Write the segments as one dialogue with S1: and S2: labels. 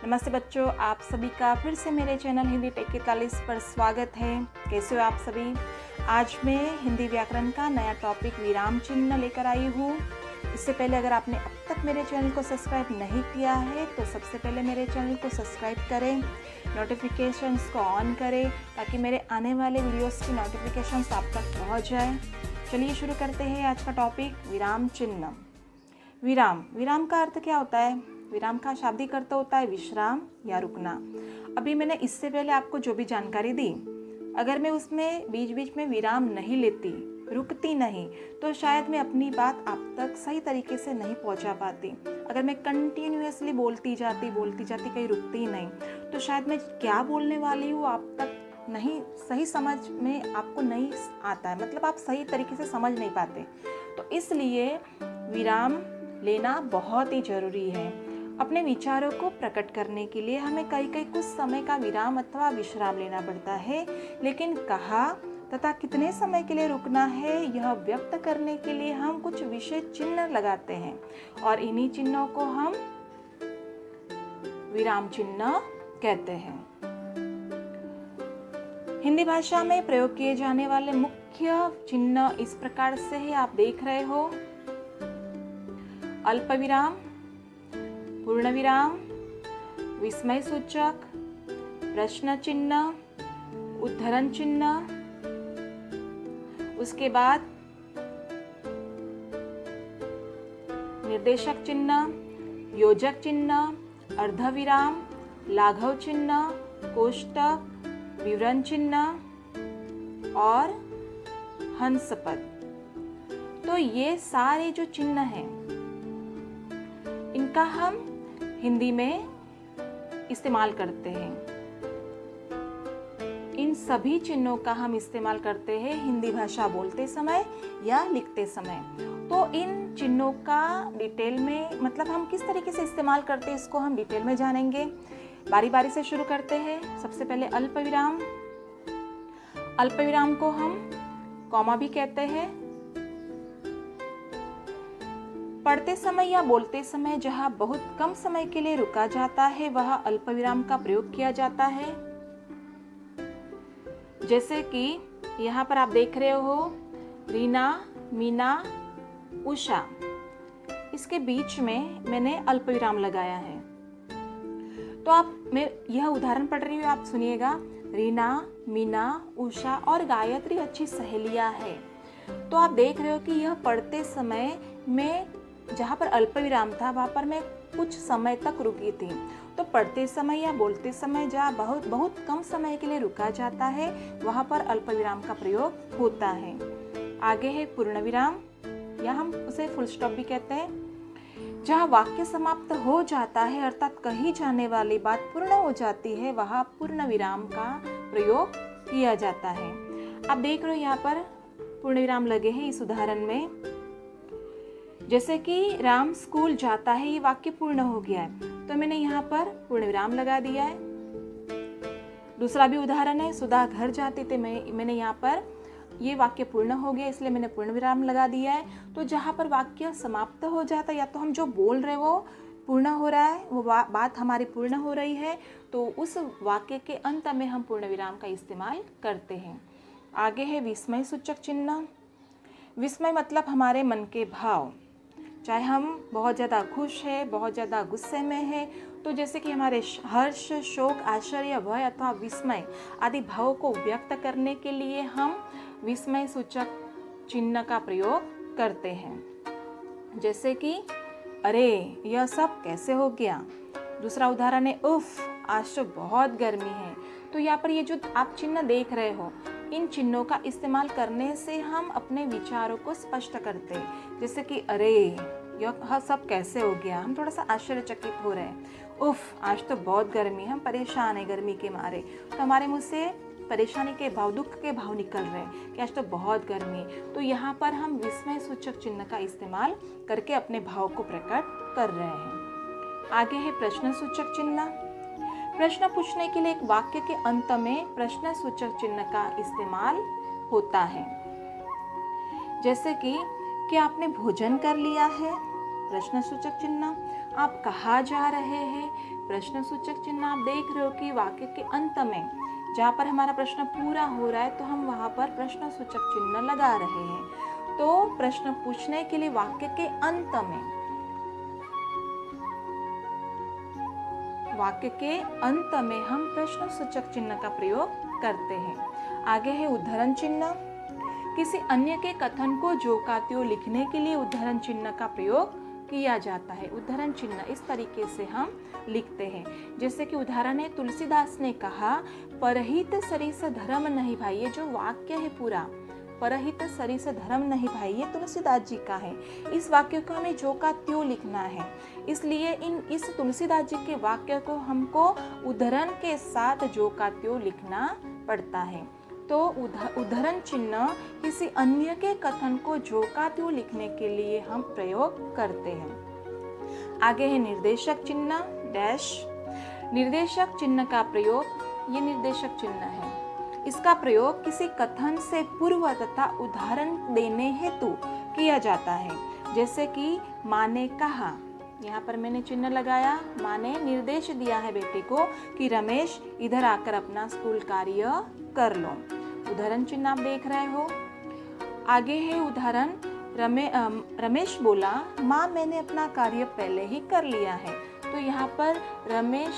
S1: नमस्ते बच्चों, आप सभी का फिर से मेरे चैनल हिंदी टेक 41 पर स्वागत है। कैसे हो आप सभी? आज मैं हिंदी व्याकरण का नया टॉपिक विराम चिन्ह लेकर आई हूँ। इससे पहले अगर आपने अब तक मेरे चैनल को सब्सक्राइब नहीं किया है तो सबसे पहले मेरे चैनल को सब्सक्राइब करें, नोटिफिकेशंस को ऑन करें ताकि मेरे आने वाले वीडियोस की नोटिफिकेशंस आप तक पहुँच जाए। चलिए शुरू करते हैं आज का टॉपिक विराम चिन्ह। विराम का अर्थ क्या होता है? विराम का शाब्दिक अर्थ होता है विश्राम या रुकना। अभी मैंने इससे पहले आपको जो भी जानकारी दी, अगर मैं उसमें बीच बीच में विराम नहीं लेती, रुकती नहीं, तो शायद मैं अपनी बात आप तक सही तरीके से नहीं पहुंचा पाती। अगर मैं कंटिन्यूअसली बोलती जाती कहीं रुकती नहीं, तो शायद मैं क्या बोलने वाली हूँ आप तक नहीं सही समझ में आपको नहीं आता है, मतलब आप सही तरीके से समझ नहीं पाते। तो इसलिए विराम लेना बहुत ही ज़रूरी है। अपने विचारों को प्रकट करने के लिए हमें कई कुछ समय का विराम अथवा विश्राम लेना पड़ता है, लेकिन कहाँ तथा कितने समय के लिए रुकना है यह व्यक्त करने के लिए हम कुछ विशेष चिन्ह लगाते हैं और इन्हीं चिन्हों को हम विराम चिन्ह कहते हैं। हिंदी भाषा में प्रयोग किए जाने वाले मुख्य चिन्ह इस प्रकार से है, आप देख रहे हो। अल्प विराम, पूर्ण विराम, विस्मय सूचक, प्रश्न चिन्ह, उद्धरण चिन्ह, उसके बाद निर्देशक चिन्ह, योजक चिन्ह, अर्धविराम, लाघव चिन्ह, कोष्टक, विवरण चिन्ह और हंस पद। तो ये सारे जो चिन्ह हैं इनका हम हिंदी में इस्तेमाल करते हैं। इन सभी चिन्हों का हम इस्तेमाल करते हैं हिंदी भाषा बोलते समय या लिखते समय। तो इन चिन्हों का डिटेल में मतलब हम किस तरीके से इस्तेमाल करते हैं इसको हम डिटेल में जानेंगे। बारी बारी से शुरू करते हैं। सबसे पहले अल्प विराम। अल्प विराम को हम कॉमा भी कहते हैं। पढ़ते समय या बोलते समय जहाँ बहुत कम समय के लिए रुका जाता है वह अल्प विराम का प्रयोग किया जाता है। जैसे कि यहाँ पर आप देख रहे हो रीना, मीना, उषा, इसके बीच में मैंने अल्प विराम लगाया है। तो मैं यह उदाहरण पढ़ रही हूँ, आप सुनिएगा। रीना, मीना, उषा और गायत्री अच्छी सहेलियां हैं। तो आप देख रहे हो कि यह पढ़ते समय में जहाँ पर अल्प विराम था वहाँ पर मैं कुछ समय तक रुकी थी। तो पढ़ते समय या बोलते समय जहाँ बहुत कम समय के लिए रुका जाता है वहाँ पर अल्प विराम का प्रयोग होता है। आगे है पूर्ण विराम, या हम उसे फुल स्टॉप भी कहते हैं। जहाँ वाक्य समाप्त हो जाता है अर्थात कही जाने वाली बात पूर्ण हो जाती है वहाँ पूर्ण विराम का प्रयोग किया जाता है। आप देख रहे हो यहाँ पर पूर्ण विराम लगे हैं इस उदाहरण में। जैसे कि राम स्कूल जाता है, ये वाक्य पूर्ण हो गया है तो मैंने यहाँ पर पूर्ण विराम लगा दिया है। दूसरा भी उदाहरण है, सुधा घर जाते थे, मैंने यहाँ पर ये वाक्य पूर्ण हो गया इसलिए मैंने पूर्ण विराम लगा दिया है। तो जहाँ पर वाक्य समाप्त हो जाता है या तो हम जो बोल रहे वो पूर्ण हो रहा है, वो बात हमारी पूर्ण हो रही है, तो उस वाक्य के अंत में हम पूर्ण विराम का इस्तेमाल करते हैं। आगे है विस्मय सूचक चिन्ह। विस्मय मतलब हमारे मन के भाव, चाहे हम बहुत ज़्यादा खुश है, बहुत ज़्यादा गुस्से में है, तो जैसे कि हमारे हर्ष, शोक, आश्चर्य, भय अथवा विस्मय आदि भावों को व्यक्त करने के लिए हम विस्मय सूचक चिन्ह का प्रयोग करते हैं। जैसे कि अरे यह सब कैसे हो गया। दूसरा उदाहरण है उफ आज तो बहुत गर्मी है। तो यहाँ पर ये जो आप चिन्ह देख रहे हो, इन चिन्हों का इस्तेमाल करने से हम अपने विचारों को स्पष्ट करते हैं। जैसे कि अरे यह सब कैसे हो गया, हम थोड़ा सा आश्चर्यचकित हो रहे हैं। उफ आज तो बहुत गर्मी है, हम परेशान हैं गर्मी के मारे, तो हमारे मुँह से परेशानी के भाव, दुख के भाव निकल रहे हैं कि आज तो बहुत गर्मी। तो यहाँ पर हम विस्मय सूचक चिन्ह का इस्तेमाल करके अपने भाव को प्रकट कर रहे हैं। आगे है प्रश्न सूचक चिन्ह। प्रश्न पूछने के लिए एक वाक्य के अंत में प्रश्न सूचक चिन्ह का इस्तेमाल होता है। जैसे कि क्या आपने भोजन कर लिया है, प्रश्न सूचक चिन्ह। आप कहाँ जा रहे हैं, प्रश्न सूचक चिन्ह आप देख रहे हो कि वाक्य के अंत में जहाँ पर हमारा प्रश्न पूरा हो रहा है तो हम वहाँ पर प्रश्न सूचक चिन्ह लगा रहे हैं। तो प्रश्न पूछने के लिए वाक्य के अंत में हम प्रश्न सूचक चिन्ह का प्रयोग करते हैं। आगे है उद्धरण चिन्ह। किसी अन्य के कथन को जो का त्यों लिखने के लिए उद्धरण चिन्ह का प्रयोग किया जाता है। उद्धरण चिन्ह इस तरीके से हम लिखते हैं, जैसे कि उदाहरण है, तुलसीदास ने कहा परहित सरिस धर्म नहीं भाई। ये जो वाक्य है पूरा, परहित सरिस धर्म नहीं भाई, ये तुलसीदास जी का है। इस वाक्य को हमें जो का त्यों लिखना है, इसलिए इस तुलसीदास जी के वाक्य को हमको उद्धरण के साथ जो का त्यों लिखना पड़ता है। तो उद्धरण चिन्ह किसी अन्य के कथन को जो का त्यों लिखने के लिए हम प्रयोग करते हैं। आगे है निर्देशक चिन्ह डैश। निर्देशक चिन्ह का प्रयोग, ये निर्देशक चिन्ह है, इसका प्रयोग किसी कथन से पूर्व तथा उदाहरण देने हेतु किया जाता है। जैसे कि माँ ने कहा, यहाँ पर मैंने चिन्ह लगाया, माँ ने निर्देश दिया है बेटे को कि रमेश इधर आकर अपना स्कूल कार्य कर लो। उदाहरण चिन्ह आप देख रहे हो। आगे है उदाहरण, रमेश बोला माँ मैंने अपना कार्य पहले ही कर लिया है। तो यहाँ पर रमेश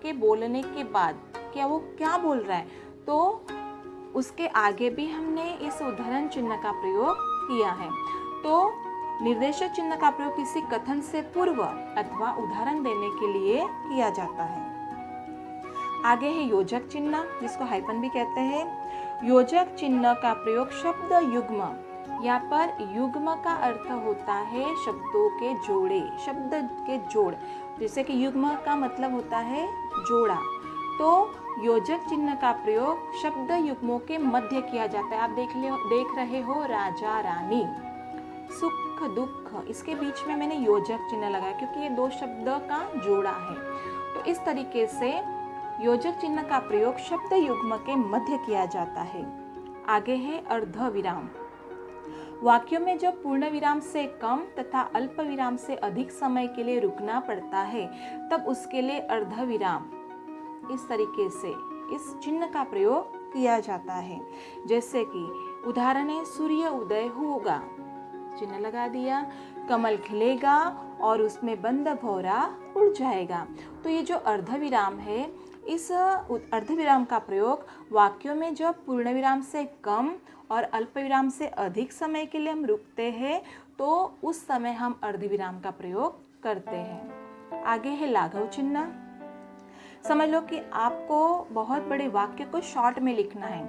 S1: के बोलने के बाद वो क्या बोल रहा है, तो उसके आगे भी हमने इस उदाहरण चिन्ह का प्रयोग किया है। तो निर्देशक चिन्ह का प्रयोग किसी कथन से पूर्व अथवा उदाहरण देने के लिए किया जाता है। आगे है योजक चिन्ह, जिसको हाइफन भी कहते हैं। योजक चिन्ह का प्रयोग शब्द युग्म, यहाँ पर युग्म का अर्थ होता है शब्दों के जोड़े, शब्द के जोड़, जैसे कि युग्म का मतलब होता है जोड़ा। तो योजक चिन्ह का प्रयोग शब्द युग्मों के मध्य किया जाता है। आप देख रहे हो राजा रानी, सुख दुख, इसके बीच में मैंने योजक चिन्ह लगाया क्योंकि ये दो शब्द का जोड़ा है। तो इस तरीके से योजक चिन्ह का प्रयोग शब्द युग्म के मध्य किया जाता है। आगे है अर्ध विराम। वाक्यों में जब पूर्ण विराम से कम तथा अल्प विराम से अधिक समय के लिए रुकना पड़ता है तब उसके लिए अर्ध विराम, इस तरीके से इस चिन्ह का प्रयोग किया जाता है। जैसे कि उदाहरण है, सूर्य उदय होगा, चिन्ह लगा दिया, कमल खिलेगा और उसमें बंद भौरा उड़ जाएगा। तो ये जो अर्धविराम है, इस अर्धविराम का प्रयोग वाक्यों में जब पूर्ण विराम से कम और अल्प विराम से अधिक समय के लिए हम रुकते हैं तो उस समय हम अर्धविराम का प्रयोग करते हैं। आगे है लाघव चिन्ह। समझ लो कि आपको बहुत बड़े वाक्य को शॉर्ट में लिखना है,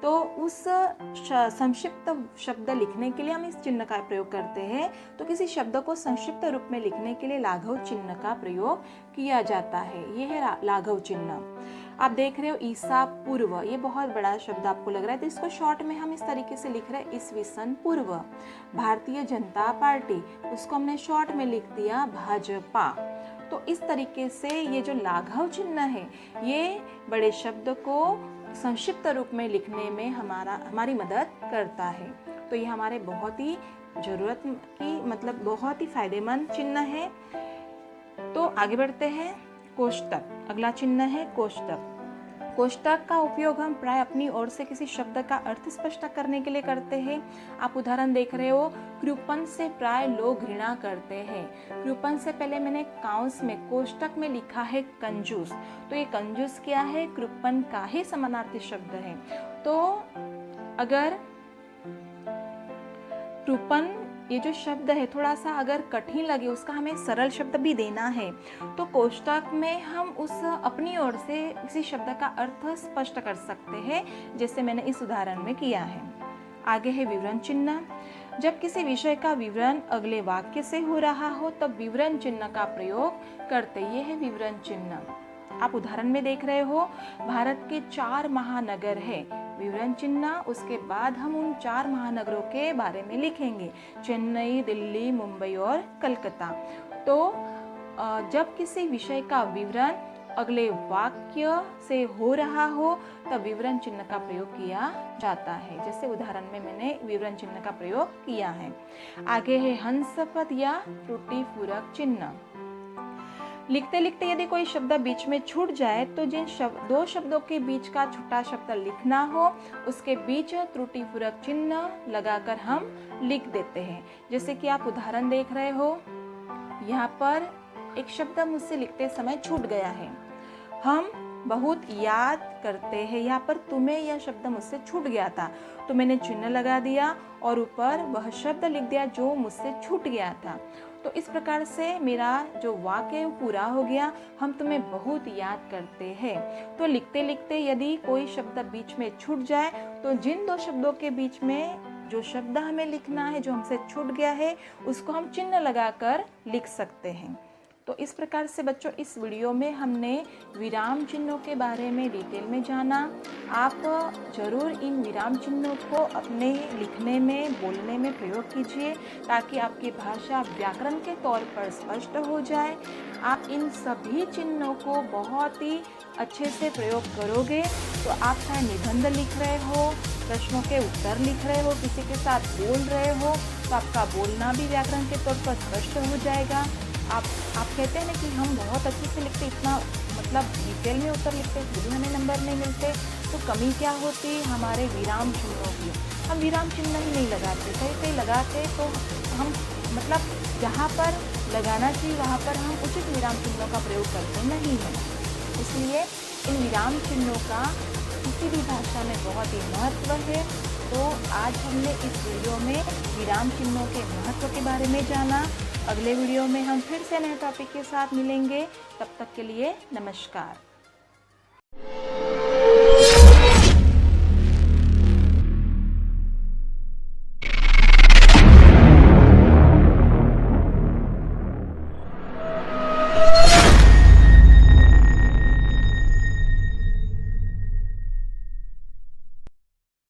S1: तो उस संक्षिप्त शब्द लिखने के लिए हम इस चिन्ह का प्रयोग करते हैं। तो किसी शब्द को संक्षिप्त रूप में लिखने के लिए लाघव चिन्ह का प्रयोग किया जाता है। ये है लाघव चिन्ह। आप देख रहे हो ईसा पूर्व, ये बहुत बड़ा शब्द आपको लग रहा है, तो इसको शॉर्ट में हम इस तरीके से लिख रहे हैं, ईसवी सन पूर्व। भारतीय जनता पार्टी, उसको हमने शॉर्ट में लिख दिया भाजपा। तो इस तरीके से ये जो लाघव चिन्ह है, ये बड़े शब्द को संक्षिप्त रूप में लिखने में हमारी मदद करता है। तो ये हमारे बहुत ही जरूरत की, मतलब बहुत ही फायदेमंद चिन्ह है। तो आगे बढ़ते हैं। कोष्टक, अगला चिन्ह है कोष्टक। कोष्टक का उपयोग हम प्राय अपनी ओर से किसी शब्द का अर्थ स्पष्ट करने के लिए करते हैं। आप उदाहरण देख रहे हो, कृपण से प्राय लोग घृणा करते हैं। कृपण से पहले मैंने काउंस में कोष्टक में लिखा है कंजूस। तो ये कंजूस क्या है? कृपण का ही समानार्थी शब्द है। तो अगर कृपण ये जो शब्द है थोड़ा सा अगर कठिन लगे, उसका हमें सरल शब्द भी देना है, तो कोष्टक में हम उस अपनी ओर से किसी शब्द का अर्थ स्पष्ट कर सकते हैं, जैसे मैंने इस उदाहरण में किया है। आगे है विवरण चिन्ह। जब किसी विषय का विवरण अगले वाक्य से हो रहा हो तब विवरण चिन्ह का प्रयोग करते। ये है विवरण चिन्ह। आप उदाहरण में देख रहे हो, भारत के 4 महानगर है, विवरण चिन्ह। उसके बाद हम उन 4 महानगरों के बारे में लिखेंगे, चेन्नई, दिल्ली, मुंबई और कलकत्ता। तो जब किसी विषय का विवरण अगले वाक्य से हो रहा हो तब विवरण चिन्ह का प्रयोग किया जाता है। जैसे उदाहरण में मैंने विवरण चिन्ह का प्रयोग किया है। आगे है हंस पद या त्रुटि पूरक चिन्ह। लिखते लिखते यदि कोई शब्द बीच में छूट जाए तो जिन दो शब्दों के बीच का छोटा शब्द लिखना हो उसके बीच त्रुटिपूर्वक चिन्ह लगाकर हम लिख देते हैं। जैसे कि आप उदाहरण देख रहे हो, यहाँ पर एक शब्द मुझसे लिखते समय छूट गया है। हम बहुत याद करते हैं, यहाँ पर तुम्हें यह शब्द मुझसे छूट गया था तो मैंने चिन्ह लगा दिया और ऊपर वह शब्द लिख दिया जो मुझसे छूट गया था। तो इस प्रकार से मेरा जो वाक्य पूरा हो गया। हम तुम्हें बहुत याद करते हैं। तो लिखते लिखते यदि कोई शब्द बीच में छूट जाए तो जिन दो शब्दों के बीच में जो शब्द हमें लिखना है जो हमसे छूट गया है उसको हम चिन्ह लगाकर लिख सकते हैं। तो इस प्रकार से बच्चों इस वीडियो में हमने विराम चिन्हों के बारे में डिटेल में जाना। आप ज़रूर इन विराम चिन्हों को अपने लिखने में बोलने में प्रयोग कीजिए ताकि आपकी भाषा व्याकरण के तौर पर स्पष्ट हो जाए। आप इन सभी चिन्हों को बहुत ही अच्छे से प्रयोग करोगे तो आप चाहे निबंध लिख रहे हो, प्रश्नों के उत्तर लिख रहे हो, किसी के साथ बोल रहे हो तो आपका बोलना भी व्याकरण के तौर पर स्पष्ट हो जाएगा। आप कहते हैं ना कि हम बहुत अच्छे से लिखते, इतना मतलब डिटेल में उत्तर लिखते फिर भी हमें नंबर नहीं मिलते। तो कमी क्या होती हमारे विराम चिन्हों की। हम विराम चिन्ह ही नहीं लगाते, कहीं कहीं लगाते तो हम मतलब जहाँ पर लगाना चाहिए वहाँ पर हम उचित विराम चिन्हों का प्रयोग करते नहीं हैं। इसलिए इन विराम चिन्हों का किसी भी भाषा में बहुत ही महत्व है। तो आज हमने इस वीडियो में विराम चिन्हों के महत्व के बारे में जाना। अगले वीडियो में हम फिर से नए टॉपिक के साथ मिलेंगे। तब तक के लिए नमस्कार।